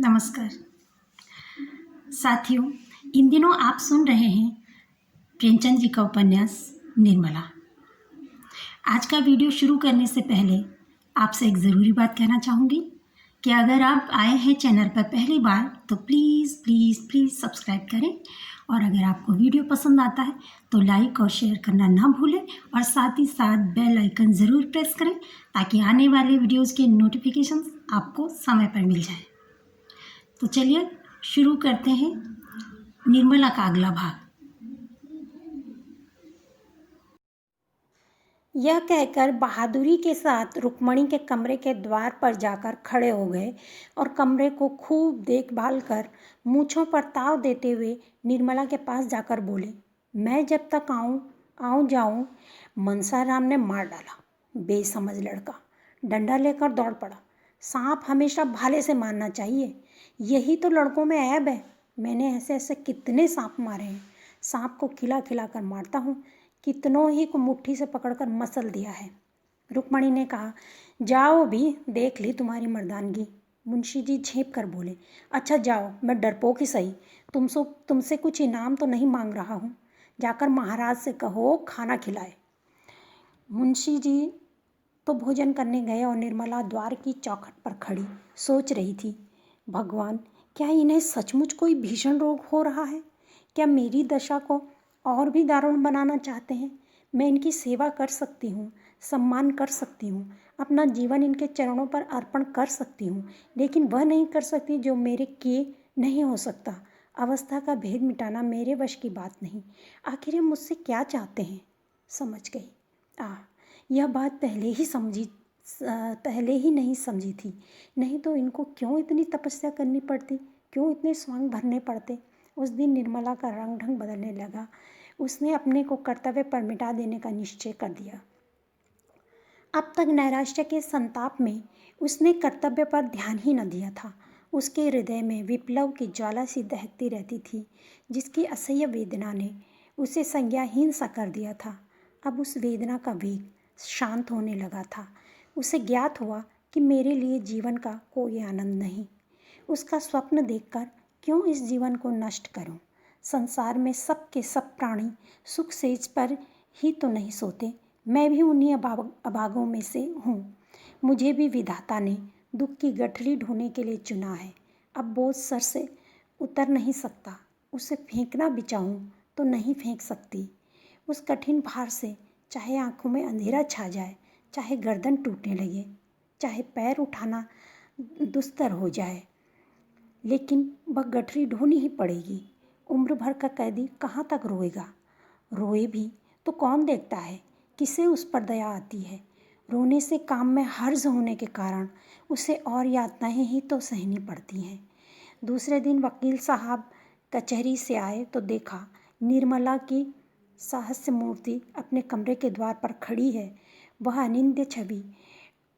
नमस्कार साथियों, इन दिनों आप सुन रहे हैं प्रेमचंद जी का उपन्यास निर्मला। आज का वीडियो शुरू करने से पहले आपसे एक ज़रूरी बात कहना चाहूँगी कि अगर आप आए हैं चैनल पर पहली बार तो प्लीज़ प्लीज़ प्लीज़ सब्सक्राइब करें, और अगर आपको वीडियो पसंद आता है तो लाइक और शेयर करना ना भूलें, और साथ ही साथ बेल आइकन ज़रूर प्रेस करें ताकि आने वाले वीडियोज़ के नोटिफिकेशंस आपको समय पर मिल जाए। तो चलिए शुरू करते हैं निर्मला का अगला भाग। यह कहकर बहादुरी के साथ रुक्मणी के कमरे के द्वार पर जाकर खड़े हो गए और कमरे को खूब देखभाल कर मूँछों पर ताव देते हुए निर्मला के पास जाकर बोले, मैं जब तक आऊँ जाऊँ। मनसाराम ने मार डाला। बेसमझ लड़का डंडा लेकर दौड़ पड़ा। सांप हमेशा भाले से मारना चाहिए, यही तो लड़कों में ऐब है। मैंने ऐसे ऐसे कितने सांप मारे हैं। सांप को खिला खिला कर मारता हूँ, कितनों ही को मुट्ठी से पकड़कर मसल दिया है। रुक्मणी ने कहा, जाओ भी, देख ली तुम्हारी मर्दानगी। मुंशी जी झेप कर बोले, अच्छा जाओ, मैं डरपोक ही सही, तुमसे कुछ इनाम तो नहीं मांग रहा हूँ। जाकर महाराज से कहो खाना खिलाए। मुंशी जी तो भोजन करने गए और निर्मला द्वार की चौखट पर खड़ी सोच रही थी, भगवान, क्या इन्हें सचमुच कोई भीषण रोग हो रहा है? क्या मेरी दशा को और भी दारुण बनाना चाहते हैं? मैं इनकी सेवा कर सकती हूँ, सम्मान कर सकती हूँ, अपना जीवन इनके चरणों पर अर्पण कर सकती हूँ, लेकिन वह नहीं कर सकती जो मेरे किए नहीं हो सकता। अवस्था का भेद मिटाना मेरे वश की बात नहीं। आखिर ये मुझसे क्या चाहते हैं? समझ गई। यह बात पहले ही नहीं समझी थी, नहीं तो इनको क्यों इतनी तपस्या करनी पड़ती, क्यों इतने स्वांग भरने पड़ते। उस दिन निर्मला का रंग ढंग बदलने लगा। उसने अपने को कर्तव्य पर मिटा देने का निश्चय कर दिया। अब तक नैराश्य के संताप में उसने कर्तव्य पर ध्यान ही न दिया था। उसके हृदय में विप्लव की ज्वाला सी दहकती रहती थी, जिसकी असह्य वेदना ने उसे संज्ञाहीन सा कर दिया था। अब उस वेदना का वेग शांत होने लगा था। उसे ज्ञात हुआ कि मेरे लिए जीवन का कोई आनंद नहीं। उसका स्वप्न देखकर क्यों इस जीवन को नष्ट करूं? संसार में सब के सब प्राणी सुख सेज पर ही तो नहीं सोते। मैं भी उन्हीं अभागों में से हूँ। मुझे भी विधाता ने दुख की गठरी ढोने के लिए चुना है। अब बोझ सर से उतर नहीं सकता। उसे फेंकना भी चाहूँ तो नहीं फेंक सकती। उस कठिन भार से चाहे आंखों में अंधेरा छा जाए, चाहे गर्दन टूटने लगे, चाहे पैर उठाना दुस्तर हो जाए, लेकिन वह गठरी ढोनी ही पड़ेगी। उम्र भर का कैदी कहाँ तक रोएगा? रोए भी तो कौन देखता है? किसे उस पर दया आती है? रोने से काम में हर्ज होने के कारण उसे और यातनाएं ही तो सहनी पड़ती हैं। दूसरे दिन वकील साहब कचहरी से आए तो देखा निर्मला की साहस्य मूर्ति अपने कमरे के द्वार पर खड़ी है। वह अनिंद्य छवि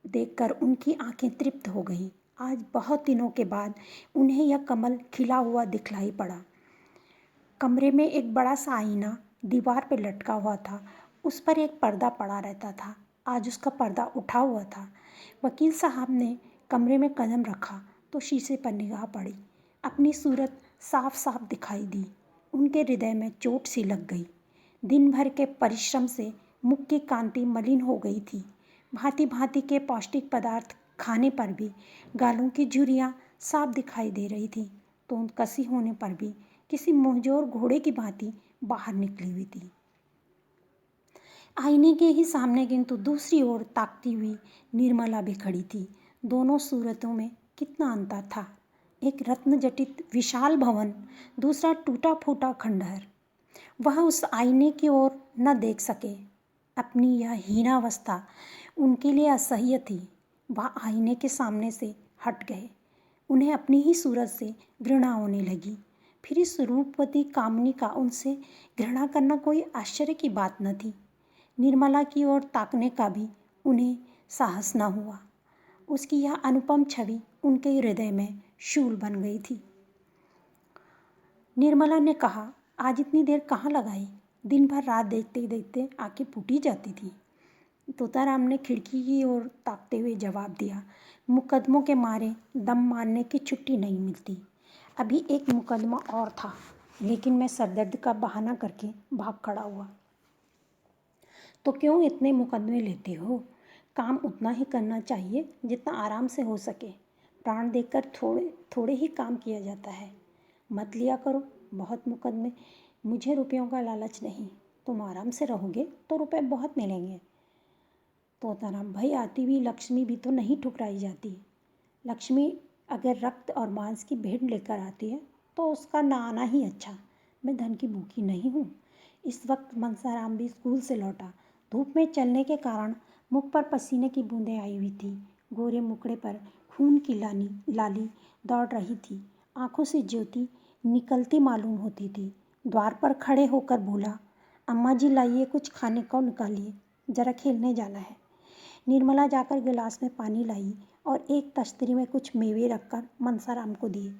देखकर उनकी आंखें तृप्त हो गईं। आज बहुत दिनों के बाद उन्हें यह कमल खिला हुआ दिखलाई पड़ा। कमरे में एक बड़ा सा आईना दीवार पर लटका हुआ था। उस पर एक पर्दा पड़ा रहता था, आज उसका पर्दा उठा हुआ था। वकील साहब ने कमरे में कदम रखा तो शीशे पर निगाह पड़ी। अपनी सूरत साफ साफ दिखाई दी। उनके हृदय में चोट सी लग गई। दिन भर के परिश्रम से मुख की कांति मलिन हो गई थी। भांति भांति के पौष्टिक पदार्थ खाने पर भी गालों की झुर्रियाँ साफ दिखाई दे रही थी, तो कसी होने पर भी किसी मुंहजोर घोड़े की भांति बाहर निकली हुई थी। आईने के ही सामने किंतु दूसरी ओर ताकती हुई निर्मला भी खड़ी थी। दोनों सूरतों में कितना अंतर था। एक रत्न जटित विशाल भवन, दूसरा टूटा फूटा खंडहर। वह उस आईने की ओर न देख सके। अपनी यह हीनावस्था उनके लिए असह्य थी। वह आईने के सामने से हट गए। उन्हें अपनी ही सूरत से घृणा होने लगी। फिर इस रूपवती कामनी का उनसे घृणा करना कोई आश्चर्य की बात न थी। निर्मला की ओर ताकने का भी उन्हें साहस न हुआ। उसकी यह अनुपम छवि उनके हृदय में शूल बन गई थी। निर्मला ने कहा, आज इतनी देर कहाँ लगाई? दिन भर रात देखते देखते आंखें फूटी जाती थी। तोताराम ने खिड़की की ओर ताकते हुए जवाब दिया, मुकदमों के मारे दम मारने की छुट्टी नहीं मिलती। अभी एक मुकदमा और था, लेकिन मैं सरदर्द का बहाना करके भाग खड़ा हुआ। तो क्यों इतने मुकदमे लेते हो? काम उतना ही करना चाहिए जितना आराम से हो सके। प्राण देकर थोड़े थोड़े ही काम किया जाता है। मत लिया करो बहुत मुकदमे। मुझे रुपयों का लालच नहीं। तुम आराम से रहोगे तो रुपए बहुत मिलेंगे। तोताराम, भाई आती हुई लक्ष्मी भी तो नहीं ठुकराई जाती। लक्ष्मी अगर रक्त और मांस की भेंट लेकर आती है तो उसका ना आना ही अच्छा। मैं धन की भूखी नहीं हूँ। इस वक्त मनसाराम भी स्कूल से लौटा। धूप में चलने के कारण मुख पर पसीने की बूंदें आई हुई थी। गोरे मुखड़े पर खून की लाली दौड़ रही थी। आंखों से ज्योति निकलती मालूम होती थी। द्वार पर खड़े होकर बोला, अम्मा जी लाइए कुछ खाने को निकालिए, जरा खेलने जाना है। निर्मला जाकर गिलास में पानी लाई और एक तश्तरी में कुछ मेवे रखकर मनसाराम को दिए।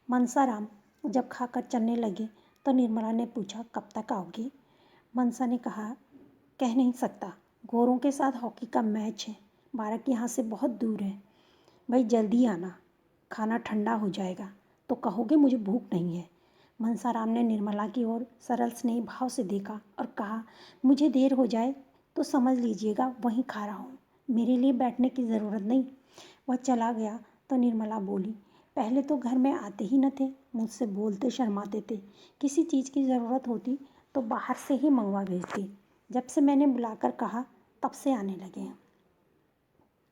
मनसाराम जब खाकर चलने लगे तो निर्मला ने पूछा, कब तक आओगे? मनसा ने कहा, कह नहीं सकता। गोरों के साथ हॉकी का मैच है। बारात यहाँ से बहुत दूर है। भाई जल्दी आना, खाना ठंडा हो जाएगा तो कहोगे मुझे भूख नहीं है। मनसाराम ने निर्मला की ओर सरल स्नेह भाव से देखा और कहा, मुझे देर हो जाए तो समझ लीजिएगा वहीं खा रहा हूँ, मेरे लिए बैठने की ज़रूरत नहीं। वह चला गया तो निर्मला बोली, पहले तो घर में आते ही न थे, मुझसे बोलते शर्माते थे। किसी चीज़ की ज़रूरत होती तो बाहर से ही मंगवा भेजती। जब से मैंने बुलाकर कहा तब से आने लगे हैं।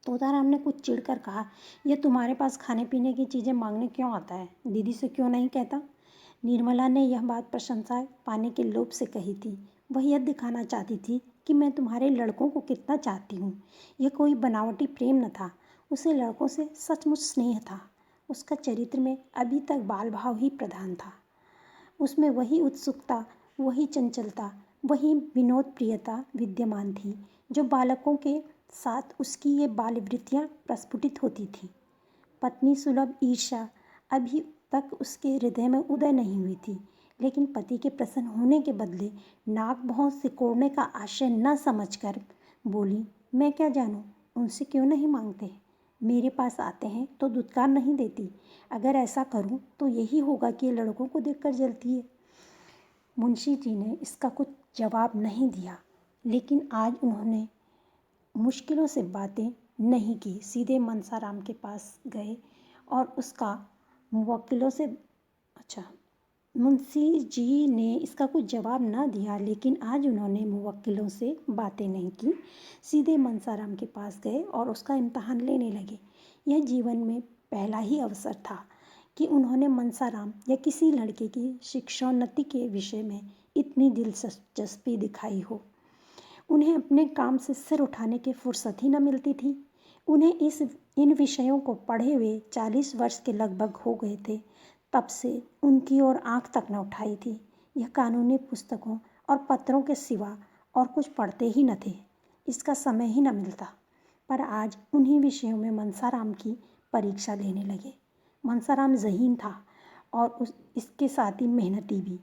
तोताराम ने कुछ चिढ़कर कहा, यह तुम्हारे पास खाने पीने की चीज़ें मांगने क्यों आता है? दीदी से क्यों नहीं कहता? निर्मला ने यह बात प्रशंसा पाने के लोभ से कही थी। वह यह दिखाना चाहती थी कि मैं तुम्हारे लड़कों को कितना चाहती हूँ। यह कोई बनावटी प्रेम न था, उसे लड़कों से सचमुच स्नेह था। उसका चरित्र में अभी तक बाल भाव ही प्रधान था। उसमें वही उत्सुकता, वही चंचलता, वही विनोद प्रियता विद्यमान थी जो बालकों के साथ उसकी ये बाल वृत्तियाँ प्रस्फुटित होती थी। पत्नी सुलभ ईर्ष्या अभी तक उसके हृदय में उदय नहीं हुई थी, लेकिन पति के प्रसन्न होने के बदले नाक भौं सिकोड़ने का आशय न समझकर बोली, मैं क्या जानूं, उनसे क्यों नहीं मांगते? मेरे पास आते हैं तो दुत्कार नहीं देती। अगर ऐसा करूं तो यही होगा कि ये लड़कों को देखकर जलती है। मुंशी जी ने इसका कुछ जवाब नहीं दिया, लेकिन आज उन्होंने मुश्किलों से बातें नहीं की। सीधे मनसाराम के पास गए और उसका मुवक्किलों से मुंशी जी ने इसका कुछ जवाब ना दिया, लेकिन आज उन्होंने मुवक्किलों से बातें नहीं की। सीधे मनसाराम के पास गए और उसका इम्तहान लेने लगे। यह जीवन में पहला ही अवसर था कि उन्होंने मनसाराम या किसी लड़के की शिक्षोन्नति के विषय में इतनी दिलचस्पी दिखाई हो। उन्हें अपने काम से सिर उठाने की फुर्सत ही न मिलती थी। उन्हें इन विषयों को पढ़े हुए 40 वर्ष के लगभग हो गए थे। तब से उनकी ओर आंख तक न उठाई थी। यह कानूनी पुस्तकों और पत्रों के सिवा और कुछ पढ़ते ही न थे। इसका समय ही न मिलता। पर आज उन्हीं विषयों में मनसाराम की परीक्षा लेने लगे। मनसाराम ज़हीन था और इसके साथ ही मेहनती भी।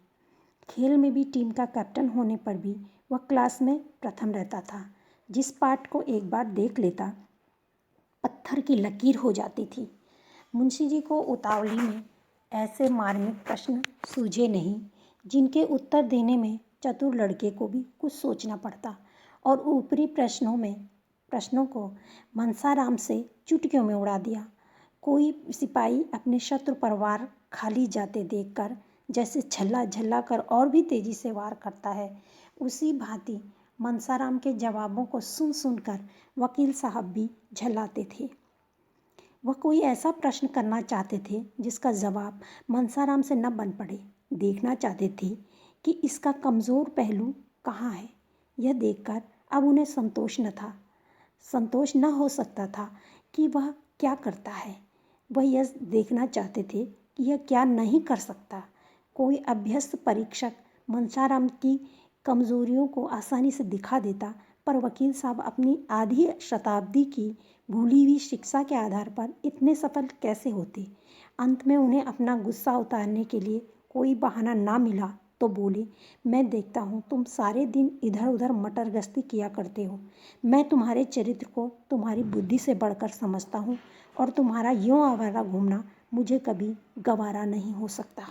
खेल में भी टीम का कैप्टन होने पर भी वह क्लास में प्रथम रहता था। जिस पाठ को एक बार देख लेता, पत्थर की लकीर हो जाती थी। मुंशी जी को उतावली में ऐसे मार्मिक प्रश्न सूझे नहीं, जिनके उत्तर देने में चतुर लड़के को भी कुछ सोचना पड़ता, और ऊपरी प्रश्नों को मनसाराम से चुटकियों में उड़ा दिया। कोई सिपाही अपने शत्रु पर वार खाली जाते देखकर जैसे छल्ला झल्ला कर और भी तेजी से वार करता है, उसी भांति मनसाराम के जवाबों को सुन सुनकर वकील साहब भी झल्लाते थे। वह कोई ऐसा प्रश्न करना चाहते थे जिसका जवाब मनसाराम से न बन पड़े। देखना चाहते थे कि इसका कमज़ोर पहलू कहाँ है। यह देखकर अब उन्हें संतोष न हो सकता था कि वह क्या करता है। वह यह देखना चाहते थे कि यह क्या नहीं कर सकता। कोई अभ्यस्त परीक्षक मनसाराम की कमज़ोरियों को आसानी से दिखा देता, पर वकील साहब अपनी आधी शताब्दी की भूली हुई शिक्षा के आधार पर इतने सफल कैसे होते। अंत में उन्हें अपना गुस्सा उतारने के लिए कोई बहाना ना मिला तो बोली, मैं देखता हूँ तुम सारे दिन इधर उधर मटर गश्ती किया करते हो। मैं तुम्हारे चरित्र को तुम्हारी बुद्धि से बढ़कर समझता हूँ और तुम्हारा यूँ आवारा घूमना मुझे कभी गवारा नहीं हो सकता।